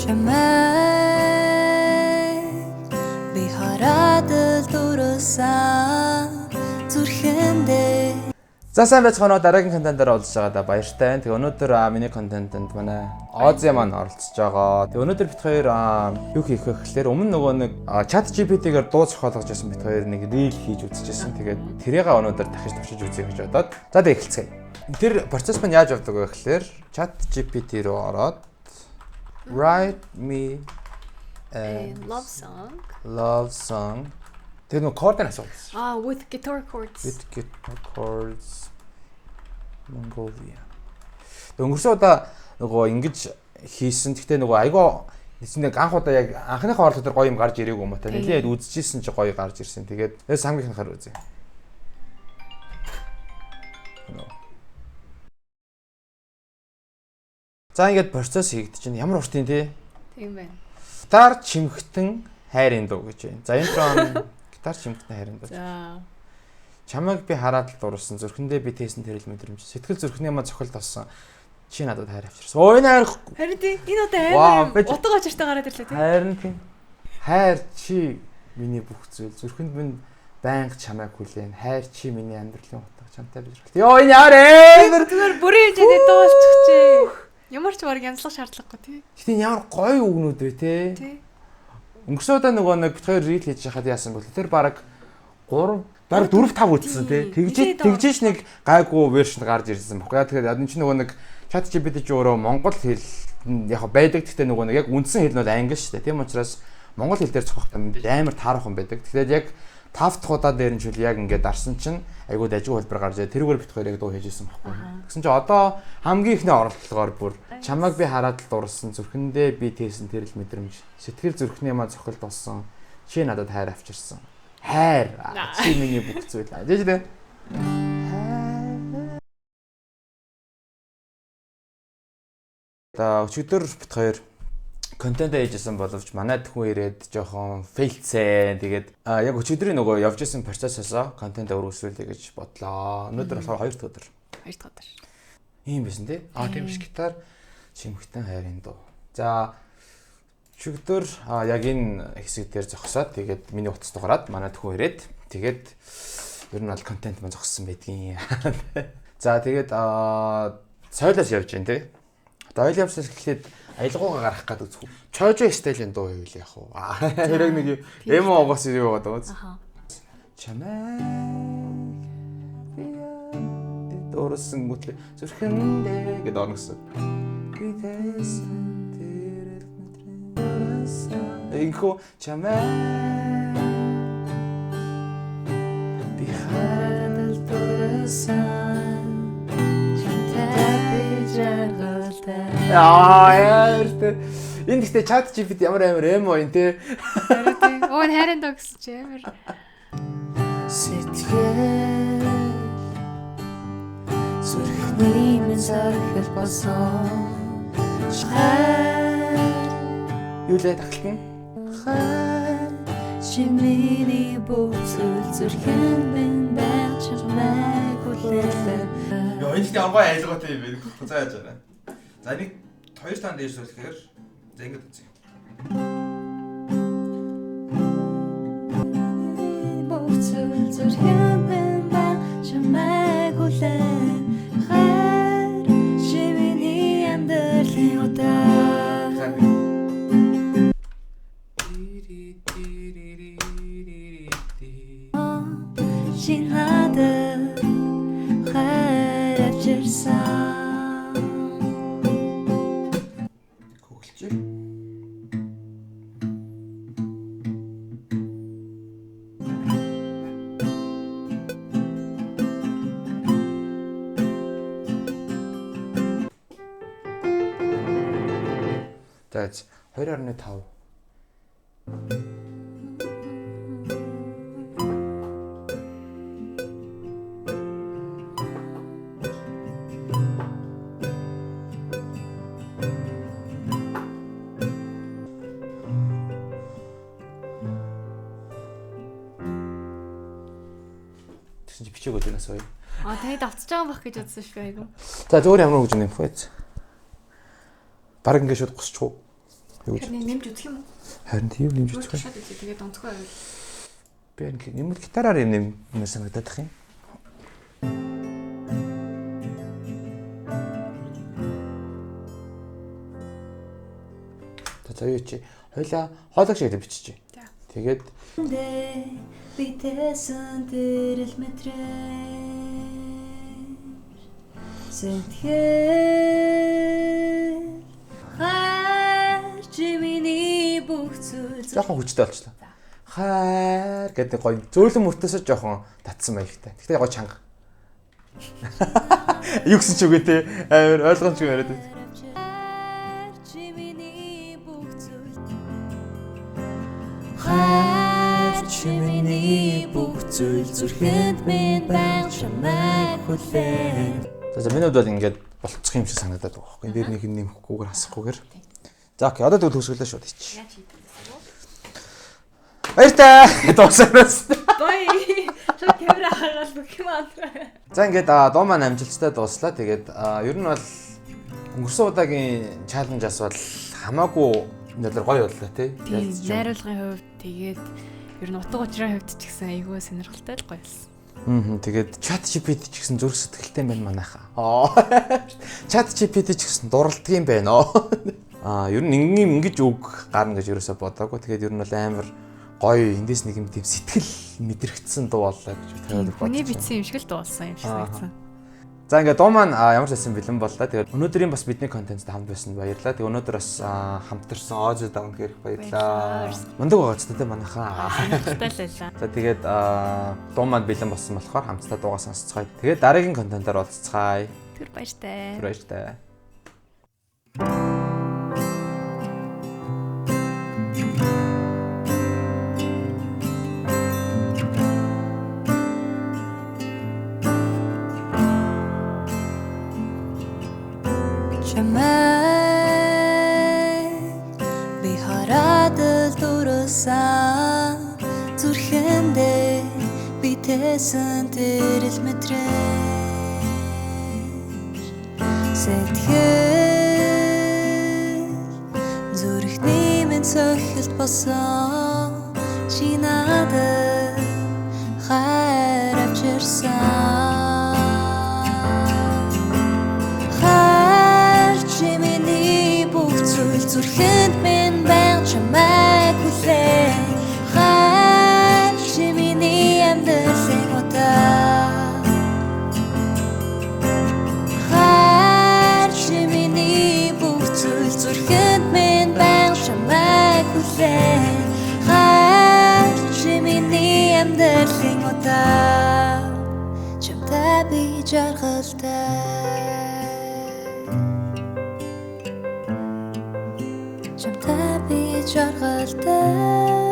Би хараад л дурсан зүрхэндээ. За сайн байцгаана уу, дараагийн контентоор уулзж байгаадаа баяртай байна. Тэгээ өнөөдөр миний контентэнд манай Ози маань оролцож байгаа. Тэгээ өнөөдөр бит хоёр юу хийх вэ гэхээр өмнө нөгөө нэг ChatGPT-гээр дуу зохиолгож байсан бит хоёр нэг рил хийж үзчихсэн. Тэгээд тэрийг өнөөдөр дахиж төвшиж үзье гэж бодоод. За тэгээ эхэлцгээе. Тэр процесс маань яаж явдаг вэ гэхээр ChatGPT руу ороод write me a love song. Тэр нөгөө кордын асуулт. With guitar chords. With guitar chords. Mongolia. Өнгөрсөн удаа нөгөө ингэж хийсэн. Гэхдээ нөгөө айгаа нэг анх удаа яг анхныхаа орлого дээр гоё юм гарч ирээгүй юм ба та. Нэлээд үзчихсэн чи гоё гарч ирсэн. Тэгээд хамгийн ихнийхаар үзье. За ингээд процесс хийгдэж байна. Ямар уртын тий? Тийм байна. Гитар чимхтэн хайрын дуу гэж байна. За энэ дрон гитар чимхтэн хайрын дуу. За. Чамайг би хараад л дуурсан. Зүрхэндээ би тээсэн тэрэл мэдрэмж. Сэтгэл зүрхний маа цохилт болсон. Чи надад хайр авчирсан. Ой хайр. Харин тийм энэ удаа хайр утга очиртай гараад ирлээ тийм. Хайр нь тийм. Хайр чи миний бүх зүйл. Зүрхэнд минь байнга чамайг хүлээн. Хайр чи миний амьдралын утга. Чамтай бижрэлт. Йоо энэ яарэ. Зүгээр бүрийн хэмжээний дуулчих чи. Ямар ч баг янзлах шаардлагагүй тий. Гэтэ ямар гоё үгнүүд вэ те. Тий. Өнгөрсөн удаа нөгөө нэг бит хоёр рил хийж хахад яасан бол тэр баг 3 дараа 4 5 үзсэн те. Тэгжээш нэг гайгүй вершн гарч ирсэн баггүй. Яа тэгэхээр энэ чинь нөгөө нэг ChatGPT ч өөрөө монгол хэл яг байдаг. Гэхдээ нөгөө нэг яг үндсэн хэл нь бол англи шүү дээ. Тийм учраас монгол хэл дээр зохиох амар таархан байдаг. Тэгэхээр яг 5 дахь удаа дээр нь ч үл яг ингээд дарсан чинь айгуу дажгүй хэлбэр гарч ирээ. Тэрүүгээр бит хоёр яг дуу хийжсэн баггүй. Тэгсэн чинь одоо хамгийн ихний оролдлогоор бүр чамайг би хараад л дуурсан. Зүрхэндээ би тээсэн тэрэл мэдрэмж. Сэтгэл зүрхний маа цохилт болсон. Чи надад хайр авчирсан. Хайр чи миний бүх зүйл. Ажиж дээ. За өчигдөр бит хоёр контент хийжсэн боловч манайд хүн ирээд жоохон фейлцээ. Тэгээд яг өчигдрийн нөгөө явж исэн процессосоо контент өргөсүүлэе гэж бодлоо. Өнөөдөр болохоор 2 дахь өдөр. 2 дахь өдөр. Ийм байсан тий. Тийм биш гитар чимхтэн хайрын дуу. За өчигдөр яг энэ хэсэг дээр зогсоод тэгээд миний утас дугаараад манайд хүн ирээд тэгээд ер нь бол контент маань зогссон байдгийн. За тэгээд сойлоос явж гин тий. Одоо ойл явсаас гэхэд аялгаугаа гаргах гэдэг үзгүй. Чойжо стилийн дуу хийвэл яах вэ? Хэрэг нэг эмо огоос юу байгаа даа. Чамайг дөрөсөн гүтлээ зүрхэндээ гэдээ орносон. Инхо чамайг би хараад дөрөсөн. Яарт. Энэ гэхдээ ChatGPT ямар амар эмо юм те. Оо хайрын дуу гэсэн чи амар. Сэтгэл зүрхний минь сархил болсон. Юу лээ тахлын? Чи миний бүх зүйл зүрхэнд минь байж чамайг хүлээлээ. Йоо энэ ихтэй оргой айлгаатай юм байна. За яаж байна. За нэг 2 танд дээрс үлэхээр за ингэж үзье. Бүх зүйл зүрхэнд минь байж чамайг хүлээлээ. Чи миний амьдралын удаа. Чи надад хайр авчирсан. Хөглөж. That's 2.5. Тэгсэн чи бичээг өдөрнөөс хоёр. Тэгээд авцж байгаа байх гэж бодсон шүү айгу. За зөвөр ямар хөгж юм бэ? Бараг ингэ шууд гусчих уу? Юу гэж? Тэрний нэмж үзэх юм уу? Харин тийм нэмж үзэх. Шат үзье. Тэгээд онцгой байвал. Би энэ нэмэлт гитараар юм нэмэр санагдаад их юм. За юу чи хоёлаа хоолой шиг биччихье. Тэгээд Vitesen till metre Сэтгэл Хачимини бүхцүүл жоохон хүчтэй болчихлоо. Хайр гэдэг гоё зөөлөн мөртөөсөө жоохон татсан маягтай. Гэхдээ гоё чанга. Юу гэсэн ч үгүй те амар ойлгомжгүй яриад байна. Хачимини бүхцүүл зүрхэнд минь баян чамайг хүлээн За минут бол ингээд болцох юм шиг санагдаад байгаа байхгүй. Дээр нэг нэмэхгүйгээр хасахгүйгээр. За окей, одоо тэгвэл төгсгөлөө шууд хийчих. Яаж хийдэг вэ? Баяртай. Дуусараас. Бай. Чог камера хагаад бүх юм аа. За ингээд дуу маань амжилттай дууслаа. Тэгээд ер нь бол өнгөрсөн удаагийн чаленжаас бол хамаагүй нэлэр гоё боллоо тий. Найруулгын хувьд тэгээд ер нь утга учрын хувьд ч гэсэн айгүй сонирхолтой л гоё болсон. Тэгээд чат GPT ч гэсэн зүрх сэтгэлтэй байна манайхаа. Чат GPT ч гэсэн дуралдгийн байна. Ер нь ингэж үг гарна гэж ерөөсө бодоагүй. Тэгээд ер нь бол амар гоё эндээс нэг юм тийм сэтгэл мэдрэгдсэн дуу боллоо гэж тавиад бодсон. Хүний бичсэн юм шиг л дуулсан юм шиг санагдсан. За ингээд дуу маань ямар ч байсан бэлэн боллоо. Тэгээд өнөөдрийн бас бидний контентд хамт байсан баярлалаа. Тэгээд өнөөдөр бас хамтарсан Oz Down гэх баярлалаа. Мундаг байгаа ч гэдэг манайхаа. Тайлалаа. За тэгээд дуу маань бэлэн болсон болохоор хамтдаа дуугаа сонсцгаая. Тэгээд дараагийн контентоор уулзцгаая. Түр баяртай. Түр баяртай. Чамайг би хараад л дууссан зүрхэндээ битээсэн тэр л мэдрэмж Сэтгэл зүрхний минь цохилт болсон чи надад хайр авчирсан Зүрхэнд минь баян чамайг хүлээн Хайр чи миний амьдралын удаа Хайр чи миний бүх зүйл Зүрхэнд минь баян чамайг хүлээн Хайр чи миний амьдралын удаа Чамтай би жаргалтай Чамтай би жаргалтай